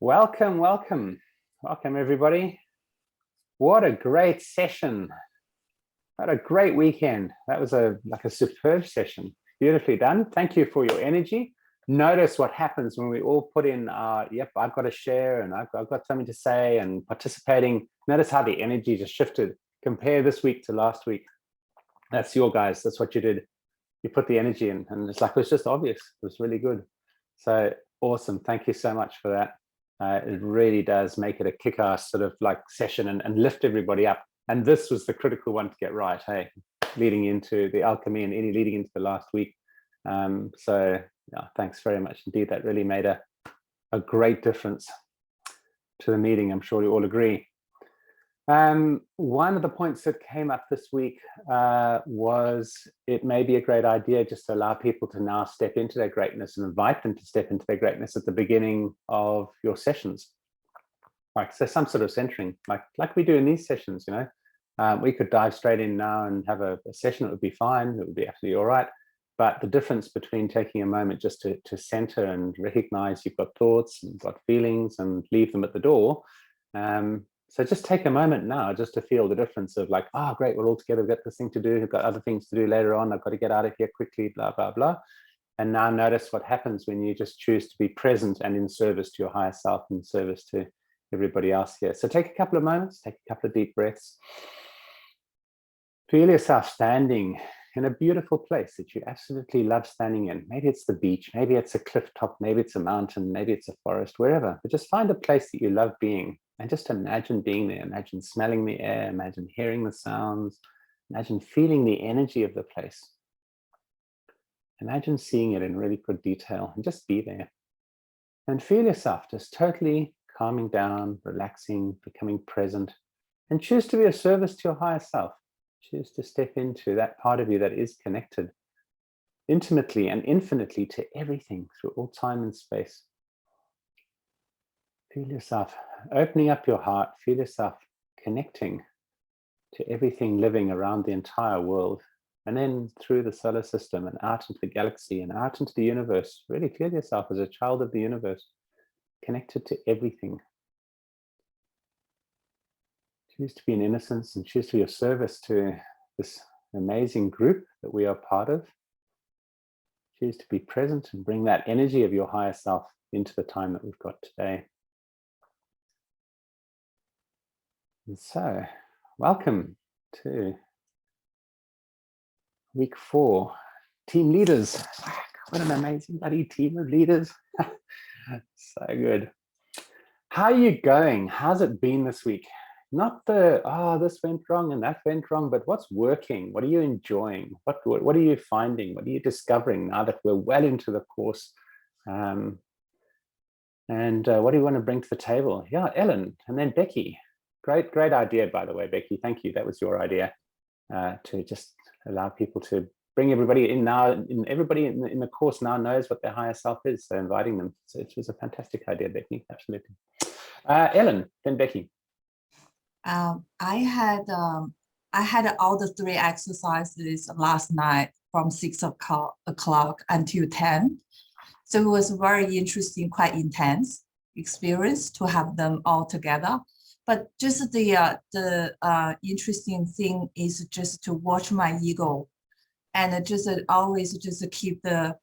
Welcome, welcome. Welcome, everybody. What a great session. What a great weekend. That was like a superb session. Beautifully done. Thank you for your energy. Notice what happens when we all put in yep, I've got to share and I've got something to say and participating. Notice how the energy just shifted. Compare this week to last week. That's your guys. That's what you did. You put the energy in and it's like, it was just obvious. It was really good. So awesome. Thank you so much for that. It really does make it a kick-ass sort of like session and lift everybody up. And this was the critical one to get right, hey, leading into the alchemy and any leading into the last week. So yeah, thanks very much indeed. That really made a great difference to the meeting. I'm sure you all agree. One of the points that came up this week was it may be a great idea just to allow people to now step into their greatness and invite them to step into their greatness at the beginning of your sessions. Like, so some sort of centering, like we do in these sessions, you know. We could dive straight in now and have a session. It would be fine. It would be absolutely all right. But the difference between taking a moment just to center and recognize you've got thoughts and you've got feelings and leave them at the door. So just take a moment now just to feel the difference of like, oh, great, we're all together, we've got this thing to do, we've got other things to do later on, I've got to get out of here quickly, blah, blah, blah. And now notice what happens when you just choose to be present and in service to your higher self and service to everybody else here. So take a couple of moments, take a couple of deep breaths. Feel yourself standing in a beautiful place that you absolutely love standing in. Maybe it's the beach, maybe it's a cliff top, maybe it's a mountain, maybe it's a forest, wherever. But just find a place that you love being and just imagine being there. Imagine smelling the air, imagine hearing the sounds, imagine feeling the energy of the place. Imagine seeing it in really good detail and just be there. And feel yourself just totally calming down, relaxing, becoming present, and choose to be of service to your higher self. Choose to step into that part of you that is connected intimately and infinitely to everything through all time and space. Feel yourself opening up your heart. Feel yourself connecting to everything living around the entire world. And then through the solar system and out into the galaxy and out into the universe. Really feel yourself as a child of the universe, connected to everything. Choose to be in innocence and choose to be of service to this amazing group that we are part of. Choose to be present and bring that energy of your higher self into the time that we've got today. And so, welcome to week 4, team leaders. What an amazing bloody team of leaders. So good. How are you going? How's it been this week? Not the, oh, this went wrong and that went wrong, but what's working? What are you enjoying? What are you finding? What are you discovering now that we're well into the course? And what do you want to bring to the table? Yeah, Ellen, and then Becky. Great idea, by the way, Becky. Thank you. That was your idea, to just allow people to bring everybody in now. Everybody in the course now knows what their higher self is, so inviting them. So it was a fantastic idea, Becky. Absolutely. Ellen, then Becky. I had all the 3 exercises last night from 6 o'clock until 10. So it was very interesting, quite intense experience to have them all together. But just the interesting thing is just to watch my ego and just always just keep the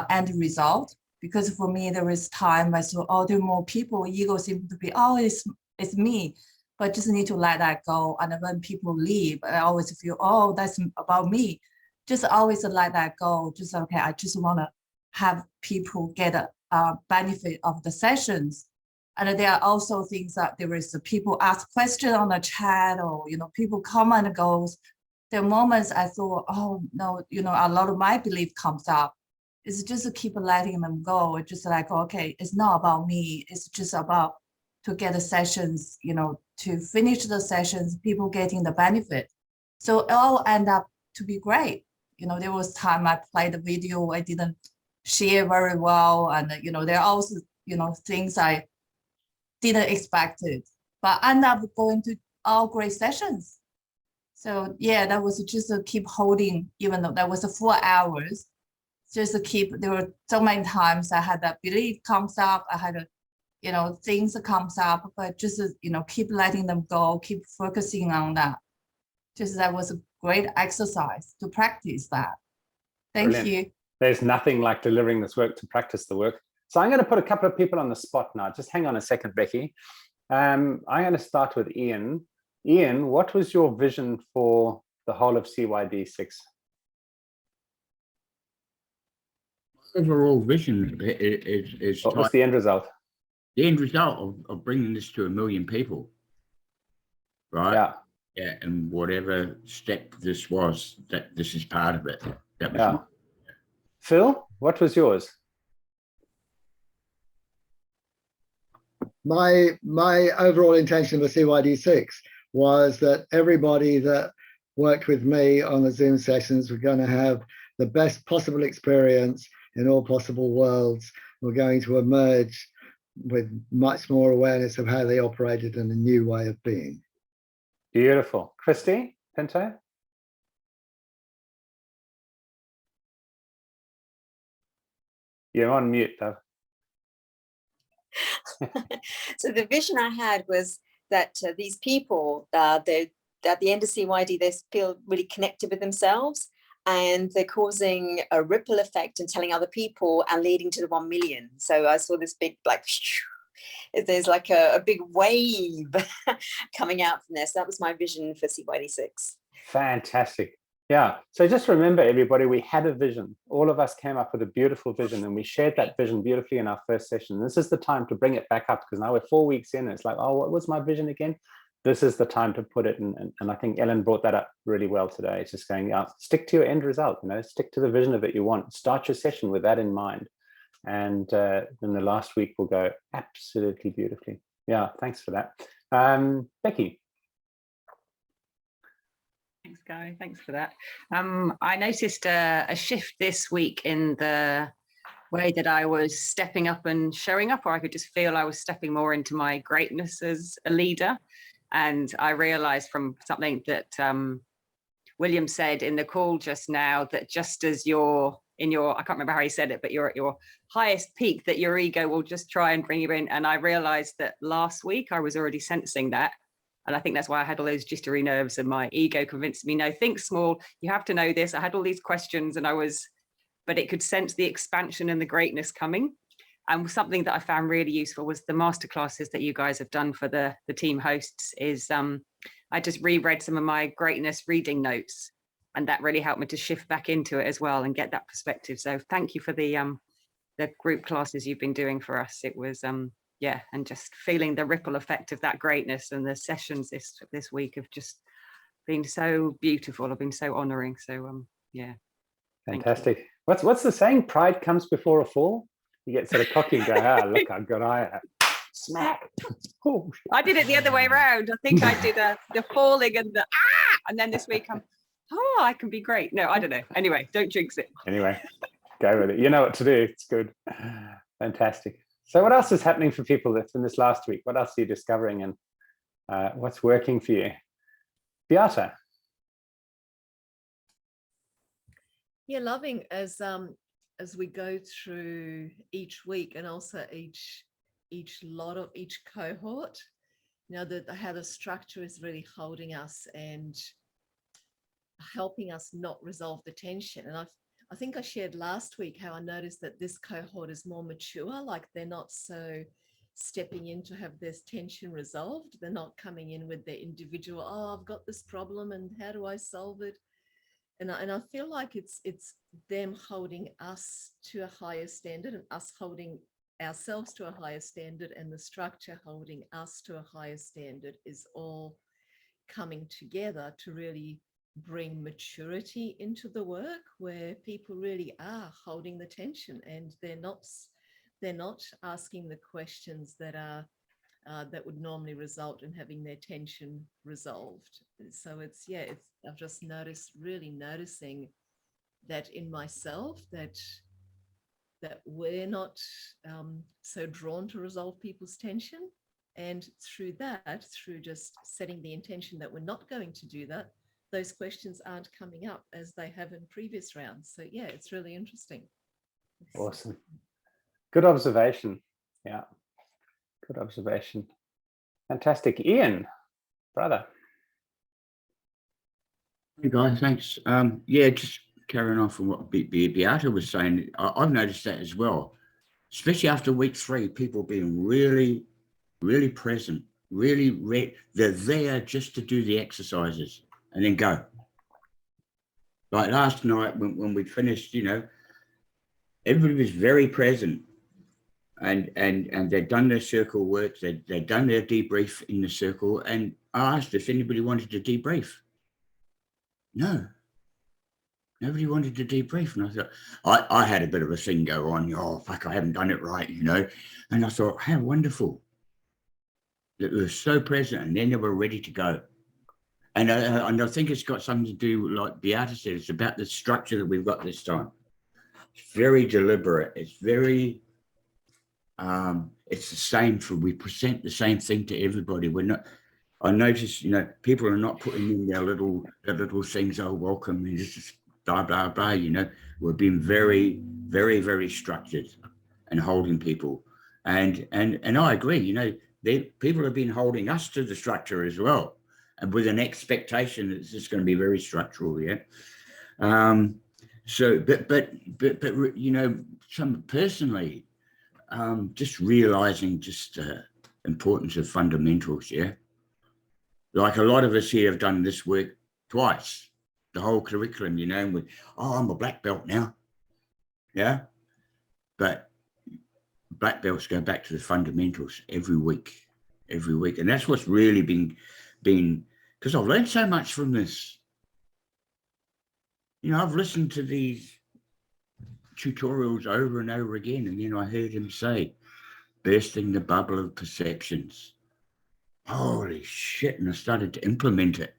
end result. Because for me, there was time I saw, oh, there are more people, ego seems to be, oh, it's me. But just need to let that go. And when people leave, I always feel, oh, that's about me. Just always let that go. Just, okay, I just want to have people get a benefit of the sessions. And there are also things that there is people ask questions on the chat, or, you know, people come and goes. There are moments I thought, oh, no, you know, a lot of my belief comes up. It's just to keep letting them go. It's just like, okay, it's not about me. It's just about to get the sessions, you know, to finish the sessions, people getting the benefit. So it all end up to be great. You know, there was time I played the video, I didn't share very well. And, you know, there are also, you know, things I didn't expect it, but end up going to all great sessions. So yeah, that was just to keep holding, even though that was 4 hours, just to keep, there were so many times I had that belief comes up, I had to things that comes up, but just, keep letting them go, keep focusing on that. Just that was a great exercise to practice that. Thank Brilliant. you. There's nothing like delivering this work to practice the work. So I'm going to put a couple of people on the spot now. Just hang on a second, Becky. I'm going to start with Ian. Ian, what was your vision for the whole of CYD6? Overall vision is What was the end result? The end result of bringing this to 1 million people, right? Yeah. Yeah, and whatever step this was, that this is part of it. That was Yeah. Phil, what was yours? My overall intention with CYD6 was that everybody that worked with me on the Zoom sessions were going to have the best possible experience in all possible worlds. We're going to emerge with much more awareness of how they operated in a new way of being. Beautiful. Christy Pinto? You're on mute, though. So the vision I had was that these people, at the end of CYD, they feel really connected with themselves, and they're causing a ripple effect and telling other people and leading to the 1 million. So I saw this big, like, there's like a big wave coming out from there. So that was my vision for CYD6. Fantastic. Yeah. So just remember, everybody, we had a vision. All of us came up with a beautiful vision, and we shared that vision beautifully in our first session. This is the time to bring it back up, because now we're 4 weeks in. It's like, oh, what was my vision again? This is the time to put it in. And I think Ellen brought that up really well today. It's just going, stick to your end result, stick to the vision of it you want. Start your session with that in mind. And then the last week will go absolutely beautifully. Yeah, thanks for that. Becky. Thanks, Guy. Thanks for that. I noticed a shift this week in the way that I was stepping up and showing up, or I could just feel I was stepping more into my greatness as a leader. And I realized from something that William said in the call just now, that just as you're in your, I can't remember how he said it, but you're at your highest peak, that your ego will just try and bring you in. And I realized that last week I was already sensing that. And I think that's why I had all those jittery nerves, and my ego convinced me, no, think small, you have to know this. I had all these questions, and but it could sense the expansion and the greatness coming. And something that I found really useful was the masterclasses that you guys have done for the team hosts is I just reread some of my greatness reading notes, and that really helped me to shift back into it as well and get that perspective. So thank you for the group classes you've been doing for us. It was yeah, and just feeling the ripple effect of that greatness, and the sessions this week have just been so beautiful, have been so honoring. So yeah. Fantastic. What's the saying? Pride comes before a fall. You get sort of cocky and go, look, I've got smack. Oh, I did it the other way around. I think I did the falling and the and then this week I can be great. No, I don't know. Anyway, don't jinx it. Anyway, go with it. You know what to do. It's good. Fantastic. So what else is happening for people that's in this last week? What else are you discovering, and what's working for you? Beata. Yeah, loving as we go through each week, and also each cohort, how the structure is really holding us and helping us not resolve the tension. And I think I shared last week how I noticed that this cohort is more mature, like they're not so stepping in to have this tension resolved. They're not coming in with their individual, I've got this problem and how do I solve it? And I feel like it's them holding us to a higher standard, and us holding ourselves to a higher standard, and the structure holding us to a higher standard is all coming together to really bring maturity into the work, where people really are holding the tension, and they're not asking the questions that are that would normally result in having their tension resolved. So I've just really noticing that in myself, that we're not so drawn to resolve people's tension. And through just setting the intention that we're not going to do that, those questions aren't coming up as they have in previous rounds. So yeah, it's really interesting. Awesome. Good observation. Yeah. Good observation. Fantastic. Ian, brother. Hey guys, thanks. Yeah, just carrying on from what Beata was saying, I've noticed that as well, especially after week 3, people being really, really present, really they're there just to do the exercises and then go. Like last night when we finished, you know, everybody was very present and they'd done their circle work, they'd done their debrief in the circle, and I asked if anybody wanted to debrief. No. Nobody wanted to debrief. And I thought, I had a bit of a thing go on. Oh, fuck, I haven't done it right, you know. And I thought, how wonderful. That they were so present and then they were ready to go. And I think it's got something to do, like Beata said, it's about the structure that we've got this time. It's very deliberate. It's very, it's the same we present the same thing to everybody. We're not, I notice, you know, people are not putting in their little things, oh, welcome, and just blah, blah, blah, you know. We're being very, very, very structured and holding people. And I agree, you know, people have been holding us to the structure as well. And with an expectation that it's just going to be very structural, yeah. So, but you know, personally, just realizing just importance of fundamentals, yeah. Like a lot of us here have done this work twice, the whole curriculum, you know, and I'm a black belt now, yeah. But black belts go back to the fundamentals every week, and that's what's really been because I've learned so much from this. You know, I've listened to these tutorials over and over again, and then I heard him say, bursting the bubble of perceptions. Holy shit, and I started to implement it.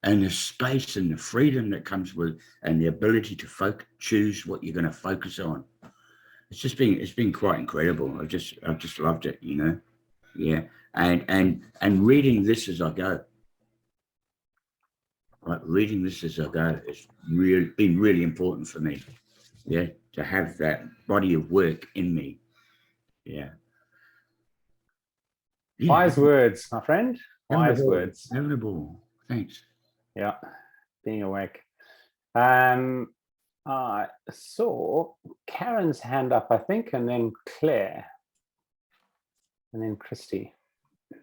And the space and the freedom that comes with, and the ability to choose what you're going to focus on. It's been quite incredible. I've just loved it, you know. Yeah. And reading this as I go. Like reading this as I go, it's been really important for me. Yeah, to have that body of work in me. Yeah. Wise words, my friend. Wise words. Notable. Thanks. Yeah, being awake. I saw Karen's hand up, I think, and then Claire, and then Christy. Yeah,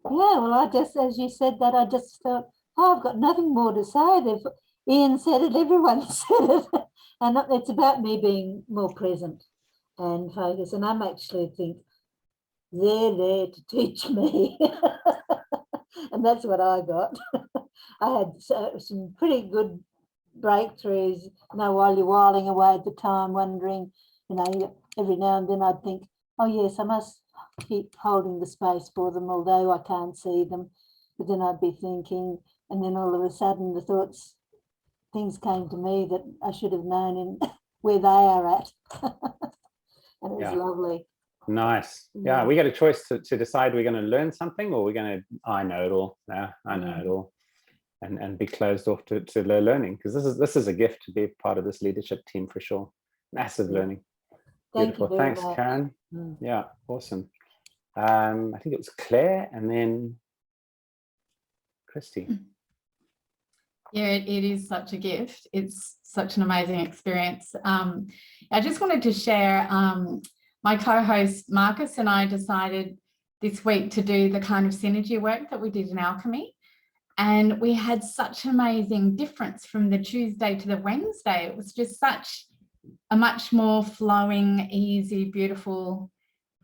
well, I just, as you said that, I just thought, oh, I've got nothing more to say. Ian said it, everyone said it. And it's about me being more present and focus. And I'm actually think they're there to teach me. And that's what I got. I had some pretty good breakthroughs, you know, while you're whiling away at the time, wondering, you know, every now and then I'd think, oh yes, I must keep holding the space for them, although I can't see them. But then I'd be thinking, and then all of a sudden the things came to me that I should have known in where they are at. And it was lovely. Nice. Yeah, we get a choice to decide we're going to learn something, or we're going to, I know it all. Yeah, I know it all. And be closed off to the learning, because this is a gift to be part of this leadership team for sure. Massive learning. Beautiful. Thanks, Karen. Yeah, awesome. I think it was Claire and then Christy. Yeah, it is such a gift. It's such an amazing experience. I just wanted to share, my co-host Marcus and I decided this week to do the kind of synergy work that we did in Alchemy. And we had such amazing difference from the Tuesday to the Wednesday. It was just such a much more flowing, easy, beautiful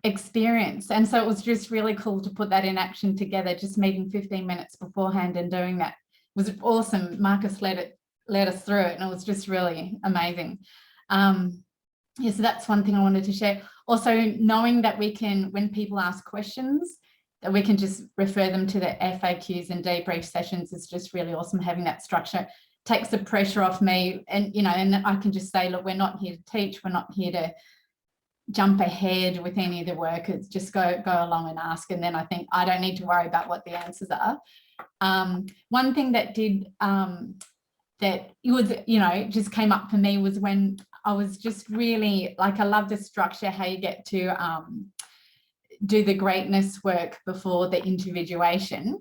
experience. And so it was just really cool to put that in action together, just meeting 15 minutes beforehand and doing that. It was awesome. Marcus led us through it, and it was just really amazing. Yeah, so that's one thing I wanted to share. Also, knowing that we can, when people ask questions, that we can just refer them to the FAQs and debrief sessions is just really awesome. Having that structure takes the pressure off me, and you know, and I can just say, look, we're not here to teach, we're not here to jump ahead with any of the work. It's just go along and ask, and then I think I don't need to worry about what the answers are. One thing that did that it was, you know, just came up for me was when I was just really like, I love the structure, how you get to do the greatness work before the individuation.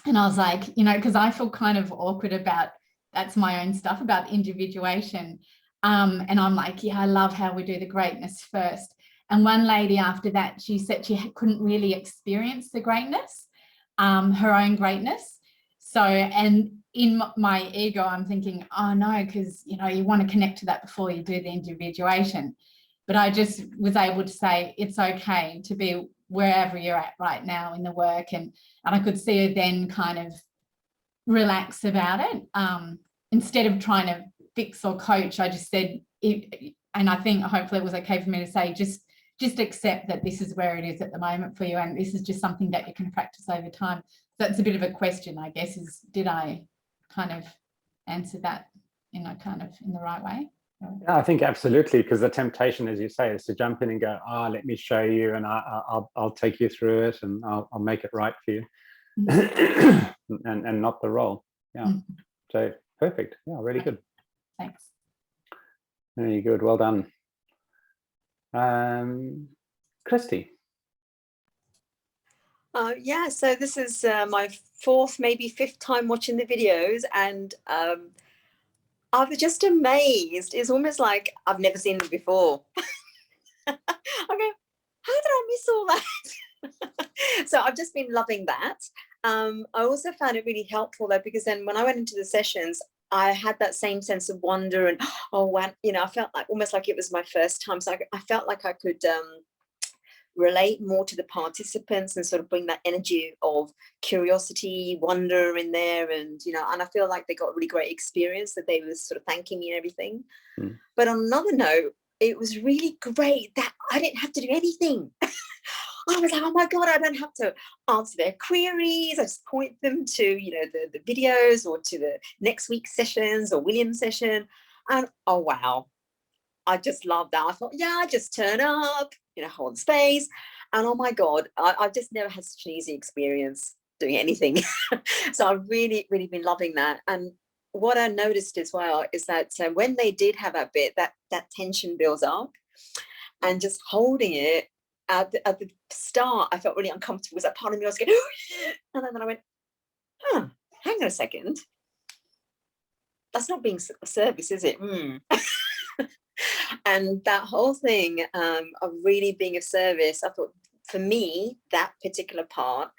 And I was like, you know, because I feel kind of awkward about, that's my own stuff about individuation. And I'm like, yeah, I love how we do the greatness first. And one lady after that, she said she couldn't really experience the greatness, her own greatness. So, and in my ego, I'm thinking, oh no, because, you know, you want to connect to that before you do the individuation. But I just was able to say, it's okay to be wherever you're at right now in the work. And I could see her then kind of relax about it. Instead of trying to fix or coach, I just said, and I think hopefully it was okay for me to say, just accept that this is where it is at the moment for you. And this is just something that you can practice over time. So it's a bit of a question, I guess, is did I kind of answer that, you know, kind of in the right way? Yeah, I think absolutely, because the temptation, as you say, is to jump in and go, let me show you, and I'll take you through it, and I'll make it right for you, and not the role. Yeah. So perfect. Yeah, really good. Thanks. Very good. Well done. Christy. Yeah, so this is my fourth, maybe fifth time watching the videos, and I was just amazed. It's almost like I've never seen them before. I go, how did I miss all that? So I've just been loving that. I also found it really helpful though, because then when I went into the sessions, I had that same sense of wonder and, oh, wow, you know, I felt like almost like it was my first time. So I felt like I could relate more to the participants and sort of bring that energy of curiosity, wonder in there, and you know, and I feel like they got a really great experience, that they were sort of thanking me and everything. But on another note, it was really great that I didn't have to do anything. I was like, oh my God, I don't have to answer their queries. I just point them to, you know, the videos or to the next week's sessions or William's session. And oh wow, I just love that. I thought, yeah, I just turn up, you know, hold space. And oh my God, I've just never had such an easy experience doing anything. So I've really, really been loving that. And what I noticed as well is that when they did have a bit, that tension builds up, and just holding it at the start, I felt really uncomfortable because that part of me was going, and then I went, hang on a second. That's not being a service, is it? And that whole thing of really being of service, I thought for me, that particular part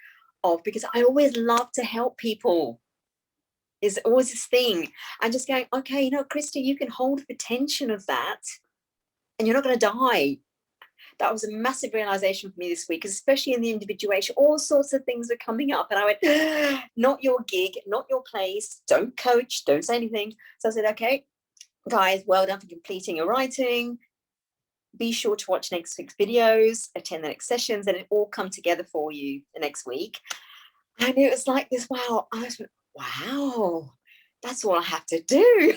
of, because I always love to help people, is always this thing. I'm just going, okay, you know, Christy, you can hold the tension of that and you're not going to die. That was a massive realization for me this week, especially in the individuation. All sorts of things are coming up. And I went, not your gig, not your place. Don't coach, don't say anything. So I said, okay, guys, well done for completing your writing. Be sure to watch next week's videos, attend the next sessions, and it all come together for you the next week. And it was like this, wow. I was, wow, that's all I have to do.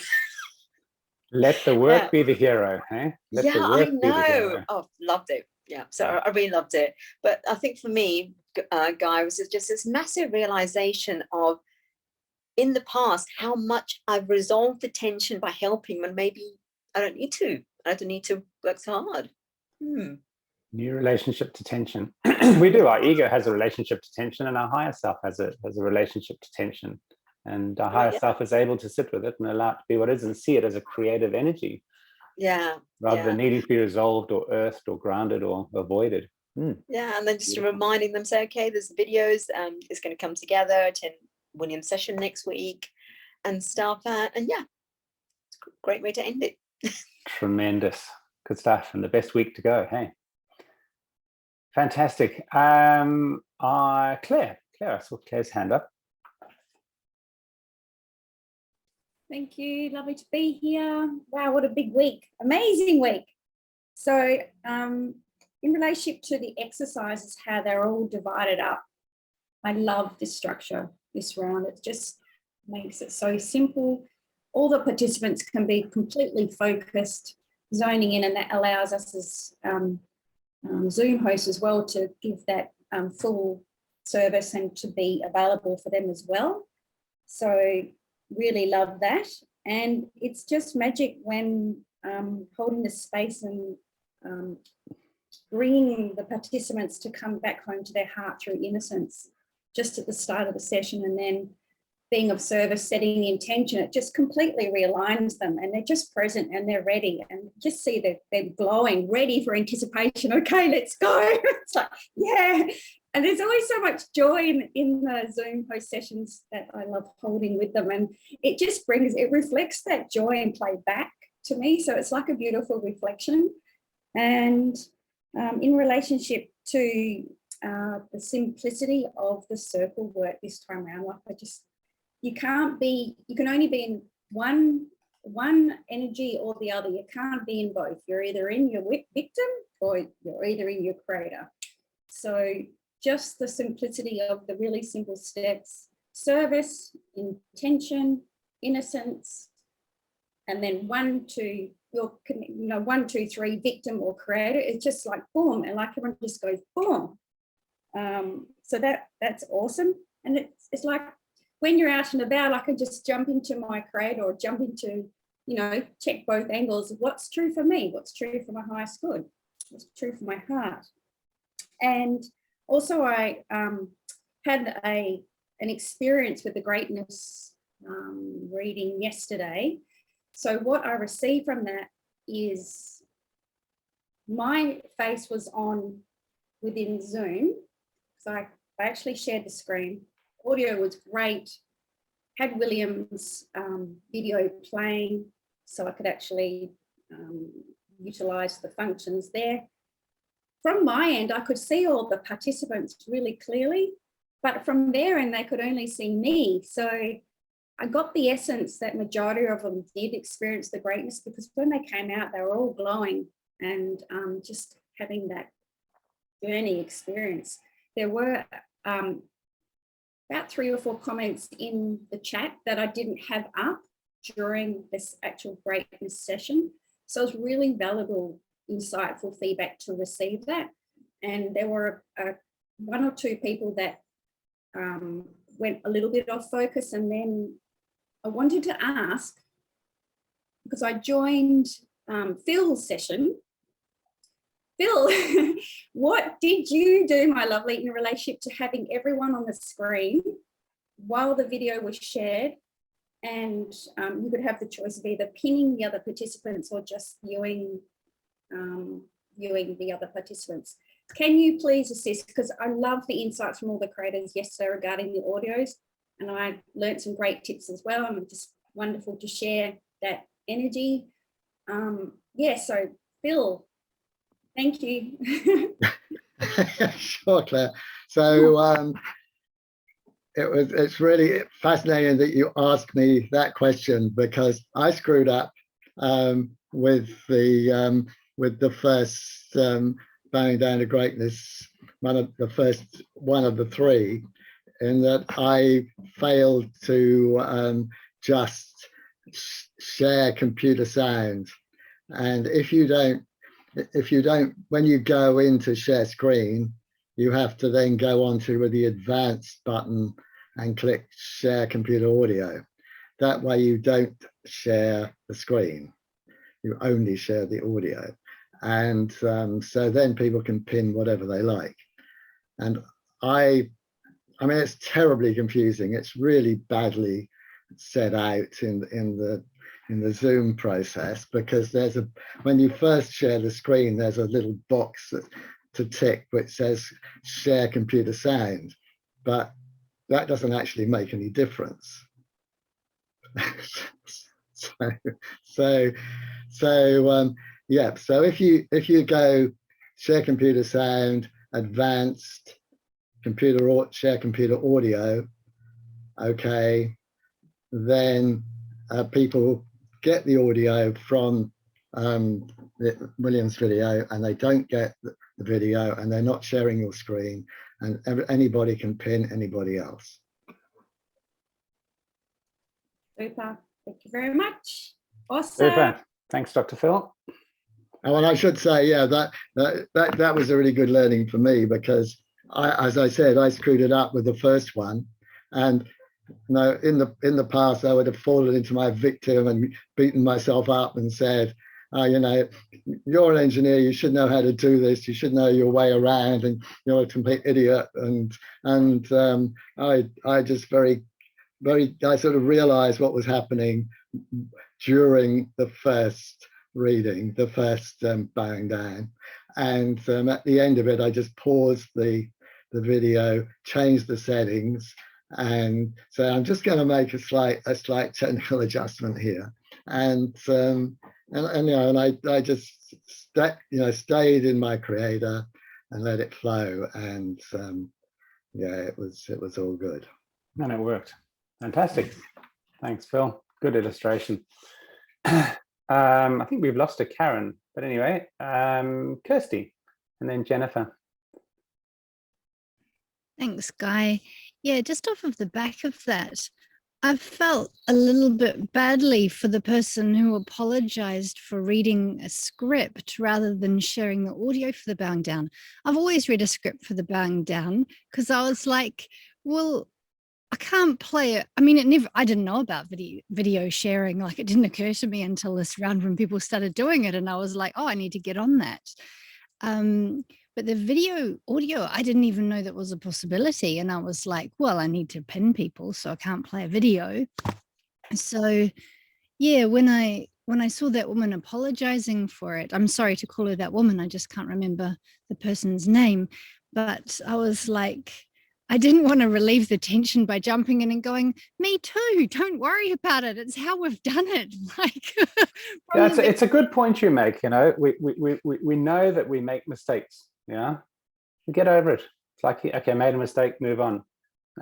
Let the work be the hero, eh? Let the work I be the know. hero. Oh, loved it. Yeah, so I really loved it. But I think for me, Guy, was just this massive realization of, in the past, how much I've resolved the tension by helping when maybe I don't need to. I don't need to work so hard. New relationship to tension. We do. Our ego has a relationship to tension, and our higher self has a relationship to tension. And our higher self is able to sit with it and allow it to be what it is and see it as a creative energy. Yeah. Rather than needing to be resolved or earthed or grounded or avoided. Yeah, and then just reminding them, say, okay, there's videos, it's going to come together, attend William's session next week and stuff. And yeah, it's a great way to end it. Tremendous. Good stuff. And the best week to go, hey? Fantastic. Claire, I saw Claire's hand up. Thank you. Lovely to be here. Wow, what a big week. Amazing week. So in relationship to the exercises, how they're all divided up, I love this structure, this round. It just makes it so simple. All the participants can be completely focused, zoning in, and that allows us as Zoom hosts as well to give that full service and to be available for them as well. So really love that. And it's just magic when holding the space and bringing the participants to come back home to their heart through innocence just at the start of the session, and then being of service, setting the intention, it just completely realigns them, and they're just present and they're ready, and just see that they're glowing, ready for anticipation. Okay, let's go. It's like, yeah. And there's always so much joy in the Zoom host sessions that I love holding with them. And it just it reflects that joy and play back to me. So it's like a beautiful reflection. And in relationship to the simplicity of the circle work this time around, like you can only be in one energy or the other. You can't be in both. You're either in your victim or you're either in your creator. So just the simplicity of the really simple steps: service, intention, innocence, and then 1, 2, 1, 2, 3, victim or creator. It's just like boom, and like everyone just goes boom. So that's awesome. And it's like when you're out and about, I can just jump into my creator or jump into, check both angles. What's true for me? What's true for my highest good? What's true for my heart? And also, I had an experience with the greatness reading yesterday. So what I received from that is my face was on within Zoom. So I actually shared the screen. Audio was great. Had William's video playing, so I could actually utilize the functions there. From my end, I could see all the participants really clearly, but from their end, they could only see me. So I got the essence that majority of them did experience the greatness, because when they came out, they were all glowing and just having that journey experience. There were about 3 or 4 comments in the chat that I didn't have up during this actual greatness session. So it was really valuable, insightful feedback to receive that. And there were 1 or 2 people that went a little bit off focus. And then I wanted to ask, because I joined Phil's session. Phil, what did you do, my lovely, in relationship to having everyone on the screen while the video was shared? And you could have the choice of either pinning the other participants or just viewing the other participants. Can you please assist? Because I love the insights from all the creators yesterday regarding the audios, and I learned some great tips as well. And it's just wonderful to share that energy. Yeah, so Phil, thank you. Sure, Claire. So it's really fascinating that you asked me that question, because I screwed up with the first bowing down to greatness, one of the 3, in that I failed to just share computer sound. And if you don't, when you go into share screen, you have to then go on to the advanced button and click share computer audio. That way you don't share the screen, you only share the audio. And so then people can pin whatever they like. And I mean, it's terribly confusing. It's really badly set out in the Zoom process, because when you first share the screen, there's a little box to tick which says share computer sound, but that doesn't actually make any difference. Yeah, so if you go share computer sound, advanced, share computer audio, okay, then people get the audio from William's video, and they don't get the video, and they're not sharing your screen, and anybody can pin anybody else. Super. Thank you very much. Awesome. Super. Thanks, Dr. Phil. Oh, and I should say, yeah, that was a really good learning for me, because as I said, I screwed it up with the first one, and in the past I would have fallen into my victim and beaten myself up and said, you know, you're an engineer, you should know how to do this, you should know your way around, and you're a complete idiot. And I just I sort of realized what was happening during the first reading, the first bowing down. And at the end of it, I just paused the video, changed the settings, and so I'm just going to make a slight technical adjustment here. And you know, and I just stayed in my creator and let it flow, and yeah, it was all good. And it worked. Fantastic. Thanks, Phil. Good illustration. I think we've lost a Karen, but anyway, Kirsty, and then Jennifer. Thanks, Guy. Yeah, just off of the back of that, I felt a little bit badly for the person who apologized for reading a script rather than sharing the audio for the bowing down. I've always read a script for the bowing down because I was like, well, I can't play it. I mean, I didn't know about video sharing. Like, it didn't occur to me until this round when people started doing it, and I was like, oh, I need to get on that. But the audio, I didn't even know that was a possibility. And I was like, well, I need to pin people, so I can't play a video. So yeah, when I saw that woman apologizing for it, I'm sorry to call her that woman, I just can't remember the person's name, but I was like, I didn't want to relieve the tension by jumping in and going, me too, don't worry about it, it's how we've done it. Like, yeah, it's a good point you make. You know, we know that we make mistakes. Yeah, get over it. It's like, okay, made a mistake, move on.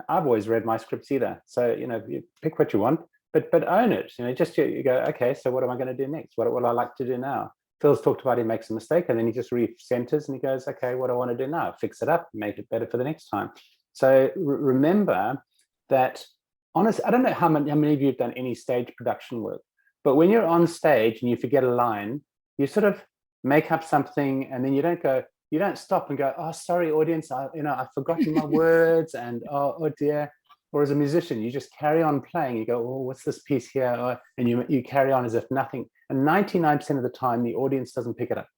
I've always read my scripts either, so you know, you pick what you want, but own it. You know, just you go, okay, so what am I going to do next? What I like to do now? Phil's talked about he makes a mistake and then he just re-centers and he goes, okay, what do I want to do now? Fix it up, make it better for the next time. So remember that, honestly, I don't know how many of you have done any stage production work, but when you're on stage and you forget a line, you sort of make up something and then you don't stop and go, oh, sorry, audience, I've forgotten my words and oh dear. Or as a musician, you just carry on playing. You go, oh, what's this piece here? And you carry on as if nothing. And 99% of the time, the audience doesn't pick it up.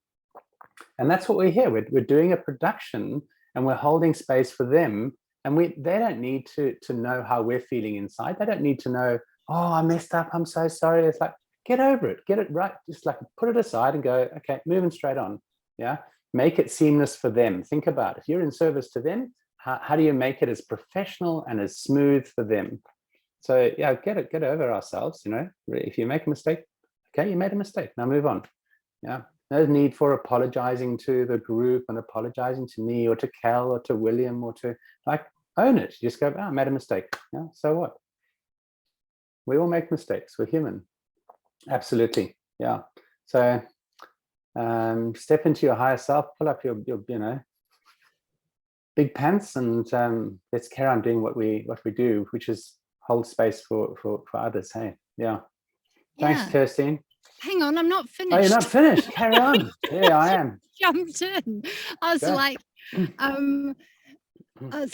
And that's what we're here. We're doing a production and we're holding space for them. And they don't need to know how we're feeling inside. They don't need to know, oh, I messed up, I'm so sorry. It's like, get over it, get it right. Just like put it aside and go, okay, moving straight on. Yeah, make it seamless for them. Think about it. If you're in service to them, how do you make it as professional and as smooth for them? So yeah, get over ourselves. You know, if you make a mistake, okay, you made a mistake. Now move on. Yeah, no need for apologizing to the group and apologizing to me or to Cal or to William or to, like, own it. Just go, oh, I made a mistake. Yeah, so what? We all make mistakes. We're human. Absolutely. Yeah. So step into your higher self. Pull up your big pants and let's carry on doing what we do, which is hold space for others. Hey, yeah. Thanks, Kirsty. Hang on, I'm not finished. Oh, you're not finished. Carry on. Yeah, I am. Jumped in. I was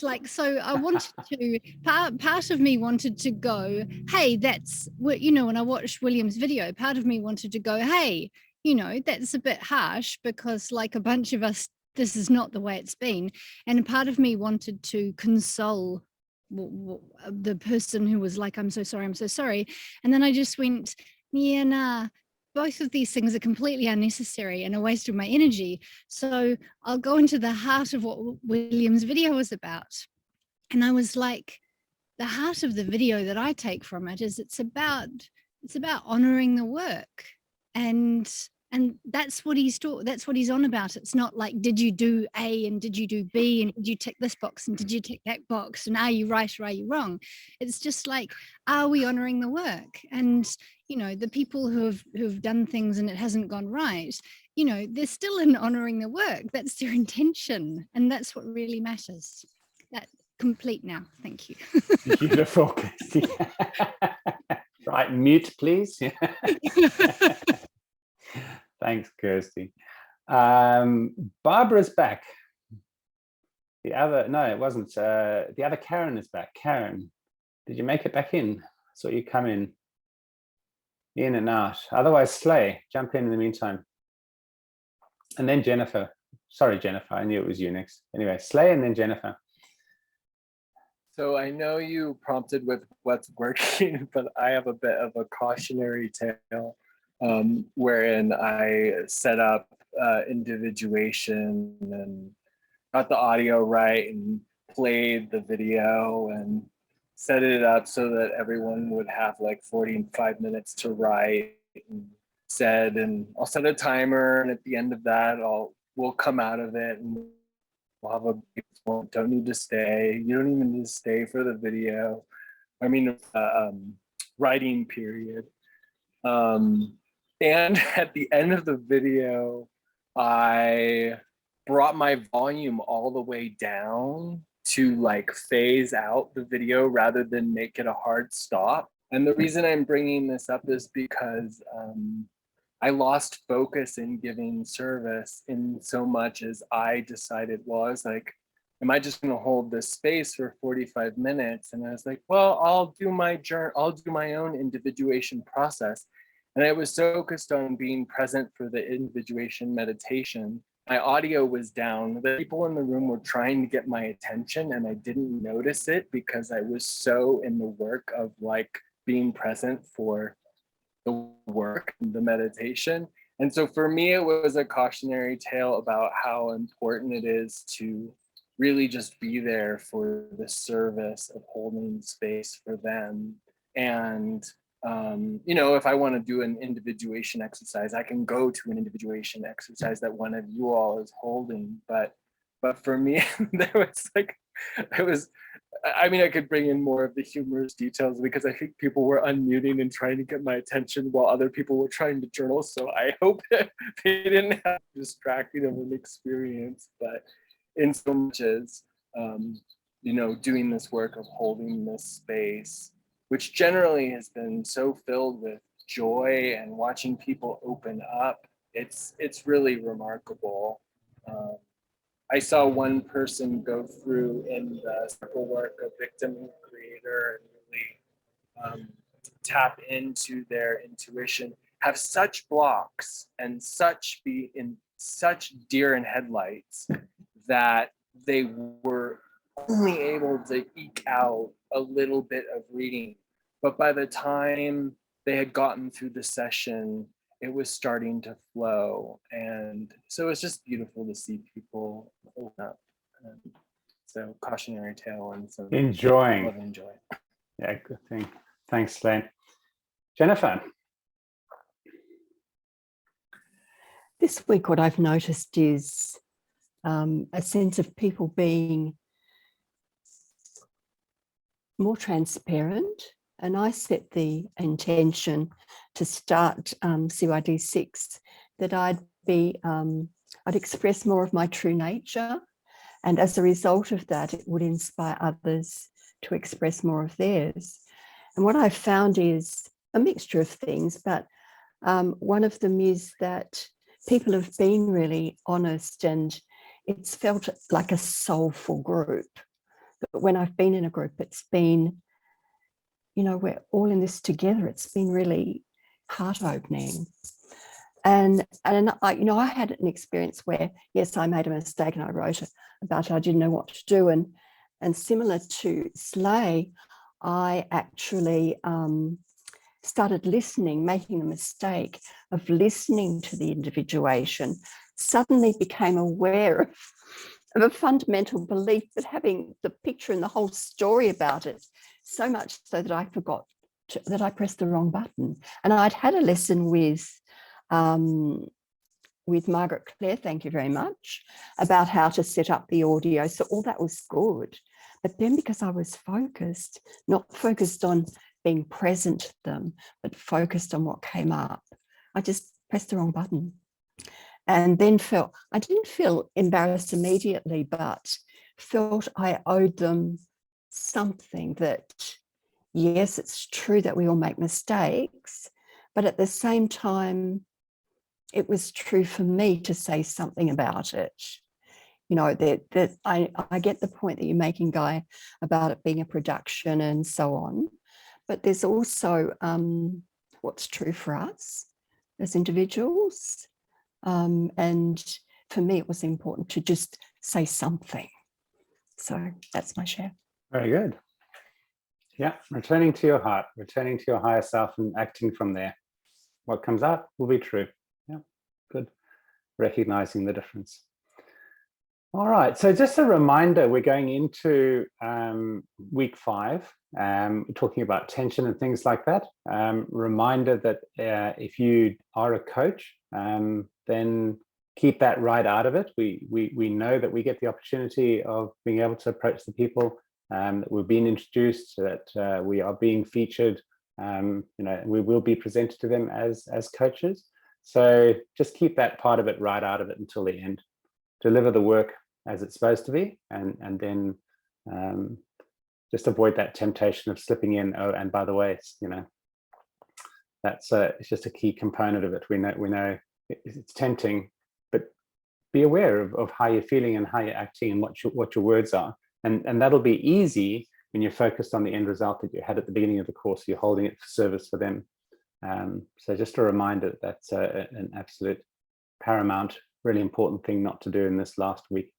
like, so I wanted to, part of me wanted to go, hey, that's what, you know, when I watched William's video, part of me wanted to go, hey, you know, that's a bit harsh because like a bunch of us, this is not the way it's been. And a part of me wanted to console the person who was like, I'm so sorry. And then I just went, yeah, nah, both of these things are completely unnecessary and a waste of my energy. So I'll go into the heart of what William's video was about. And I was like, the heart of the video that I take from it is it's about honoring the work. And that's what he's on about. It's not like, did you do A and did you do B and did you tick this box and did you tick that box and are you right or are you wrong? It's just like, are we honoring the work? And you know, the people who've done things and it hasn't gone right, you know, they're still in honoring the work. That's their intention, and that's what really matters. That complete now. Thank you. Beautiful. Right, mute, please. Thanks, Kirsty. Barbara's back. The other, no, it wasn't. The other Karen is back. Karen, did you make it back in? I saw you come in. in and out. Otherwise, Slay, jump in the meantime. And then Jennifer. Sorry, Jennifer, I knew it was you next. Anyway, Slay and then Jennifer. So I know you prompted with what's working, but I have a bit of a cautionary tale wherein I set up individuation and got the audio right and played the video and set it up so that everyone would have like 45 minutes to write and said, and I'll set a timer, and at the end of that we'll come out of it and we'll have a don't need to stay. You don't even need to stay for the video. I mean, writing period. And at the end of the video, I brought my volume all the way down to like phase out the video rather than make it a hard stop. And the reason I'm bringing this up is because I lost focus in giving service in so much as I decided, well, I was like, am I just going to hold this space for 45 minutes? And I was like, well, I'll do my own individuation process. And I was so focused on being present for the individuation meditation. My audio was down. The people in the room were trying to get my attention and I didn't notice it because I was so in the work of like being present for the work, the meditation. And so for me, it was a cautionary tale about how important it is to really just be there for the service of holding space for them. And, you know, if I want to do an individuation exercise, I can go to an individuation exercise that one of you all is holding. But for me, there was like, I mean, I could bring in more of the humorous details because I think people were unmuting and trying to get my attention while other people were trying to journal. So I hope that they didn't have distracting of an experience, but in so much as, you know, doing this work of holding this space, which generally has been so filled with joy and watching people open up, it's really remarkable. I saw one person go through in the circle work of victim and creator and really tap into their intuition, have such blocks and be in such deer in headlights that they were only able to eke out a little bit of reading. But by the time they had gotten through the session, it was starting to flow. And so it's just beautiful to see people open up. So cautionary tale and some enjoying. Love and enjoy. Yeah, good thing. Thanks, Lane. Jennifer. This week, what I've noticed is a sense of people being more transparent. And I set the intention to start CYD6 that I'd express more of my true nature. And as a result of that, it would inspire others to express more of theirs. And what I've found is a mixture of things, but one of them is that people have been really honest and it's felt like a soulful group. But when I've been in a group, it's been, you know, we're all in this together. It's been really heart-opening. And I, you know, I had an experience where, yes, I made a mistake and I wrote about it. I didn't know what to do. And similar to Slay, I actually started listening, making the mistake of listening to the individuation, suddenly became aware of a fundamental belief, but having the picture and the whole story about it, so much so that I forgot that I pressed the wrong button. And I'd had a lesson with Margaret Claire, thank you very much, about how to set up the audio. So all that was good. But then because I was focused, not focused on being present to them, but focused on what came up, I just pressed the wrong button. And then I didn't feel embarrassed immediately, but felt I owed them something that, yes, it's true that we all make mistakes, but at the same time, it was true for me to say something about it. You know, that I get the point that you're making, Guy, about it being a production and so on, but there's also what's true for us as individuals. And for me, it was important to just say something. So that's my share. Very good. Yeah, returning to your heart, returning to your higher self and acting from there. What comes out will be true. Yeah, good. Recognizing the difference. All right, so just a reminder, we're going into week 5, talking about tension and things like that. Reminder that if you are a coach, then keep that right out of it. We know that we get the opportunity of being able to approach the people that we've been introduced, that we are being featured, we will be presented to them as coaches. So just keep that part of it right out of it until the end. Deliver the work as it's supposed to be, and then just avoid that temptation of slipping in. Oh, and by the way, that's it's just a key component of it. We know it's tempting, but be aware of how you're feeling and how you're acting and what your words are, and that'll be easy when you're focused on the end result that you had at the beginning of the course. You're holding it for service for them. So just a reminder that that's an absolute paramount, really important thing not to do in this last week.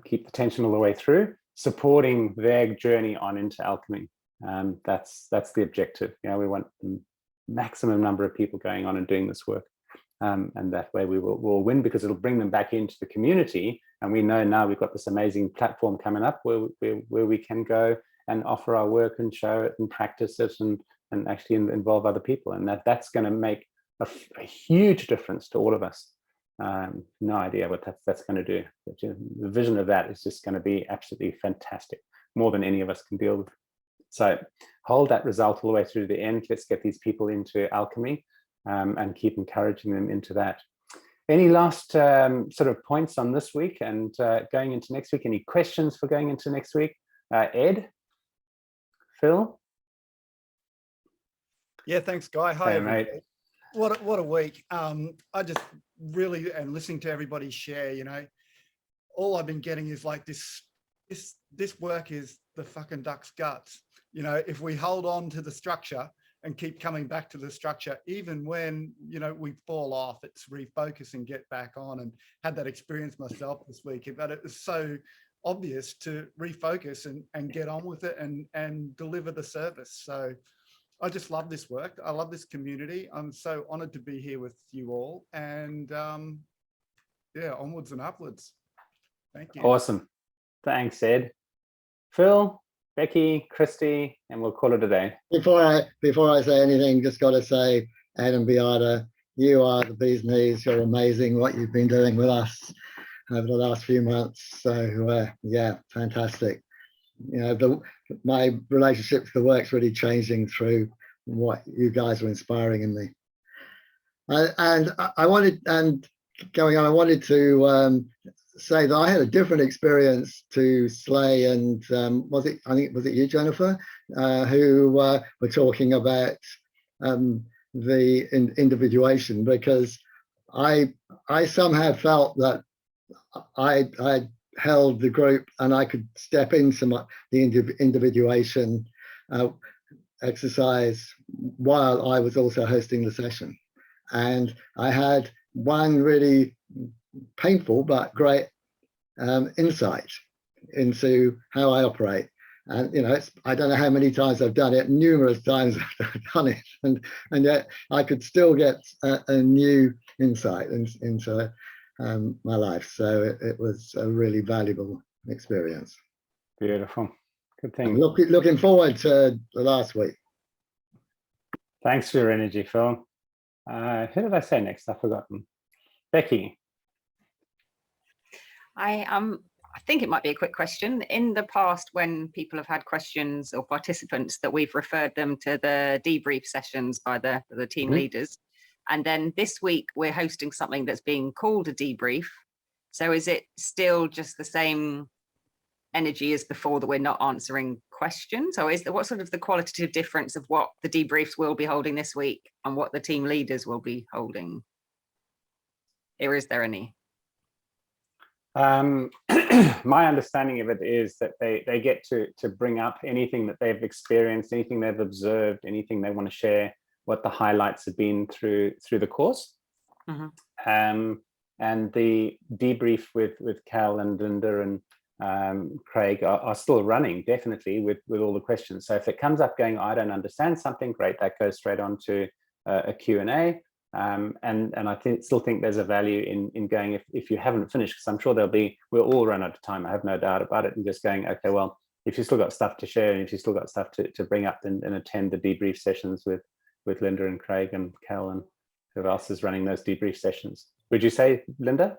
Keep the tension all the way through, supporting their journey on into alchemy. That's the objective. We want the maximum number of people going on and doing this work, and that way we'll win, because it'll bring them back into the community. And we know now we've got this amazing platform coming up where we can go and offer our work and show it and practice it and actually involve other people, and that's going to make a huge difference to all of us. No idea what that's going to do. But, the vision of that is just going to be absolutely fantastic, more than any of us can deal with. So hold that result all the way through to the end. Let's get these people into alchemy, and keep encouraging them into that. Any last sort of points on this week and going into next week? Any questions for going into next week? Ed? Phil? Yeah, thanks, Guy. Hi, Hey, everybody. mate. What a week. I just really, and listening to everybody share, all I've been getting is like this work is the fucking duck's guts. If we hold on to the structure and keep coming back to the structure, even when, we fall off, it's refocus and get back on. And had that experience myself this week, but it was so obvious to refocus and get on with it and deliver the service. So I just love this work. I love this community. I'm so honored to be here with you all, and yeah, onwards and upwards. Thank you. Awesome. Thanks, Ed. Phil, Becky, Christy, and we'll call it a day. Before I say anything, just got to say, Ed and Beata, you are the bee's knees. You're amazing what you've been doing with us over the last few months. So yeah, fantastic. My relationship with the work's really changing through what you guys were inspiring in me. I wanted to say that I had a different experience to Slay and was it you, Jennifer, who were talking about the individuation, because I somehow felt that I held the group and I could step into the individuation exercise while I was also hosting the session. And I had one really painful but great insight into how I operate. And I don't know how many times I've done it, numerous times I've done it, and yet I could still get a new insight into my life. So it was a really valuable experience. Beautiful. Good thing. I'm looking forward to the last week. Thanks for your energy, Phil. Who did I say next? I've forgotten. Becky. I think it might be a quick question. In the past, when people have had questions or participants, that we've referred them to the debrief sessions by the team leaders. And then this week we're hosting something that's being called a debrief. So is it still just the same energy as before, that we're not answering questions? Or is there, what sort of the qualitative difference of what the debriefs will be holding this week and what the team leaders will be holding? Or is there any? My understanding of it is that they get to bring up anything that they've experienced, anything they've observed, anything they want to share. what the highlights have been through the course. And the debrief with Cal and Linda and Craig are still running, definitely, with all the questions. So if it comes up going, I don't understand something, great, that goes straight on to a Q&A. And I still think there's a value in going, if you haven't finished, because I'm sure we'll all run out of time, I have no doubt about it, and just going, okay, well, if you've still got stuff to share, and if you've still got stuff to bring up, and attend the debrief sessions with Linda and Craig and Cal and who else is running those debrief sessions. Would you say, Linda?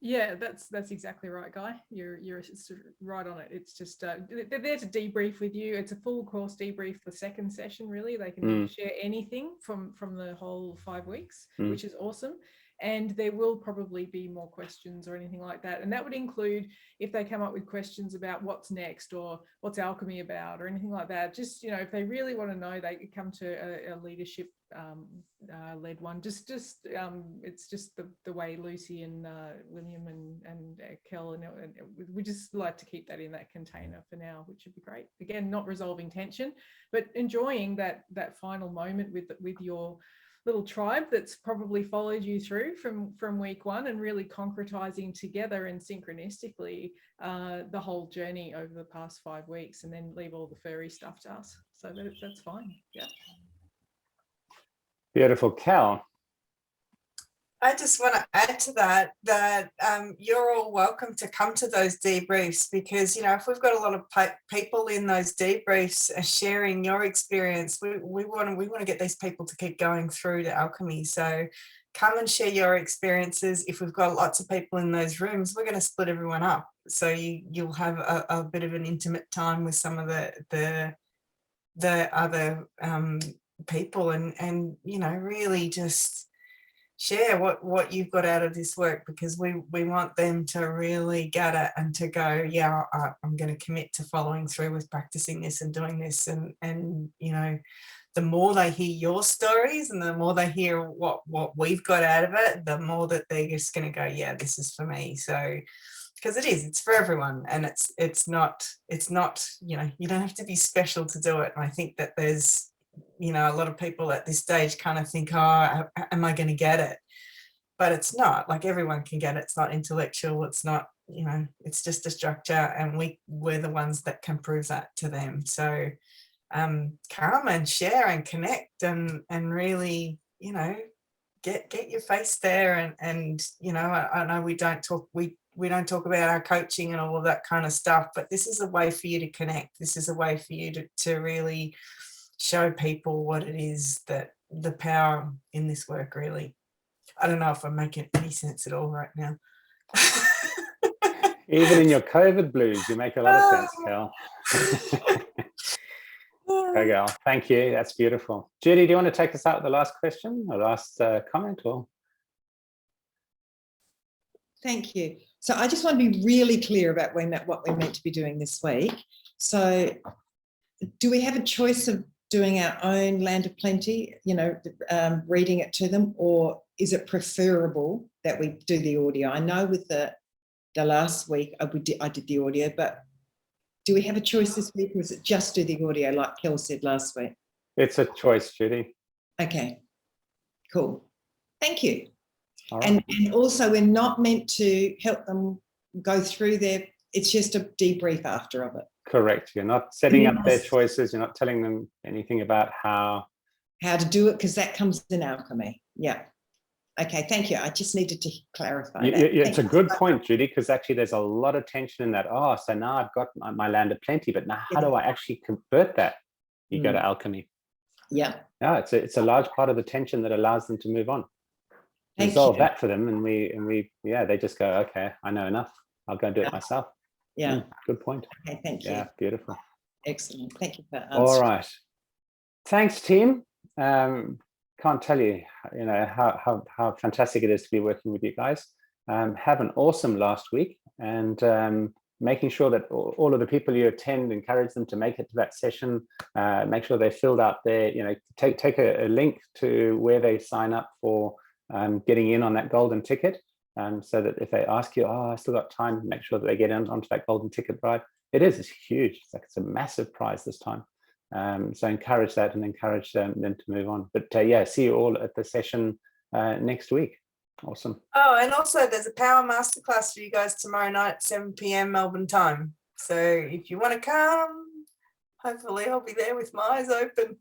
Yeah, that's exactly right, Guy. You're right on it. It's just they're there to debrief with you. It's a full course debrief. The second session, really, they can share anything from the whole 5 weeks, which is awesome. And there will probably be more questions or anything like that. And that would include if they come up with questions about what's next or what's alchemy about or anything like that. Just, if they really want to know, they could come to a leadership led one. It's just the way Lucy and William and Kel, and we just like to keep that in that container for now, which would be great. Again, not resolving tension, but enjoying that final moment with your little tribe that's probably followed you through from week one, and really concretizing together and synchronistically the whole journey over the past 5 weeks, and then leave all the furry stuff to us. So that's fine. Yeah. Beautiful. Cal. I just want to add to that you're all welcome to come to those debriefs, because if we've got a lot of people in those debriefs sharing your experience, we want to get these people to keep going through to alchemy. So come and share your experiences. If we've got lots of people in those rooms, we're going to split everyone up, so you'll have a bit of an intimate time with some of the other people, and really just share what you've got out of this work, because we want them to really get it and to go, yeah, I'm going to commit to following through with practicing this and doing this. And the more they hear your stories and the more they hear what we've got out of it, the more that they're just going to go, yeah, this is for me. So because it's for everyone, and it's not you don't have to be special to do it. And I think that there's a lot of people at this stage kind of think, oh, am I going to get it? But it's not. Like, everyone can get it. It's not intellectual. It's not, it's just a structure, and we're the ones that can prove that to them. So come and share and connect and really, get your face there. And I know we don't talk about our coaching and all of that kind of stuff, but this is a way for you to connect. This is a way for you to really show people what it is, that the power in this work, really. I don't know if I'm making any sense at all right now. Even in your COVID blues, you make a lot of sense, Cal. Okay, Gal. Thank you. That's beautiful. Judy, do you want to take us out with the last question or last comment? Or Thank you. So I just want to be really clear about what we're meant to be doing this week. So do we have a choice of doing our own Land of Plenty, reading it to them, or is it preferable that we do the audio? I know with the last week I did the audio, but do we have a choice this week, or is it just do the audio like Kel said last week? It's a choice, Judy. Okay, cool. Thank you. All right. And also, we're not meant to help them go through it's just a debrief after of it. Correct. You're not setting up their choices. You're not telling them anything about how to do it, because that comes in alchemy. Yeah. Okay, thank you. I just needed to clarify that. It's a good point, Judy, because actually there's a lot of tension in that. Oh, so now I've got my Land of Plenty, but now how do I actually convert that? You go to alchemy. Yeah. Yeah, it's a large part of the tension that allows them to move on. Resolve that for them, and we they just go, okay, I know enough. I'll go and do it myself. Yeah. Good point. Okay, thank you. Yeah, beautiful. Excellent. Thank you for answering. All right. Thanks, team. Can't tell you, how fantastic it is to be working with you guys. Have an awesome last week, and making sure that all of the people you attend, encourage them to make it to that session. Make sure they filled out their, take a link to where they sign up for getting in on that golden ticket. So that if they ask you, I still got time, make sure that they get onto that golden ticket ride. It's huge. It's a massive prize this time. So encourage that and encourage them to move on. But yeah, see you all at the session next week. Awesome. Oh, and also there's a power masterclass for you guys tomorrow night at 7 p.m. Melbourne time. So if you want to come, hopefully I'll be there with my eyes open.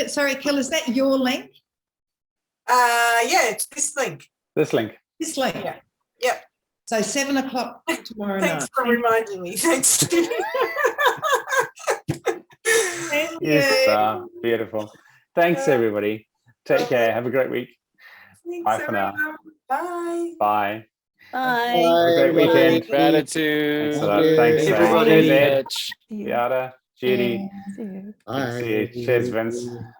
Sorry, Kel, is that your link? Yeah, it's this link. This link. This link. Yeah. Yep. So 7 o'clock tomorrow night. Thanks for reminding me. Thanks. Yes, beautiful. Thanks, everybody. Take care. Have a great week. Thanks, Bye for now. Bye. Bye. Bye. Have a great weekend. Gratitude. Thanks a lot. Thanks, Everybody. Ed, Yara, Judy. See you. Good to see you. Cheers, Vince.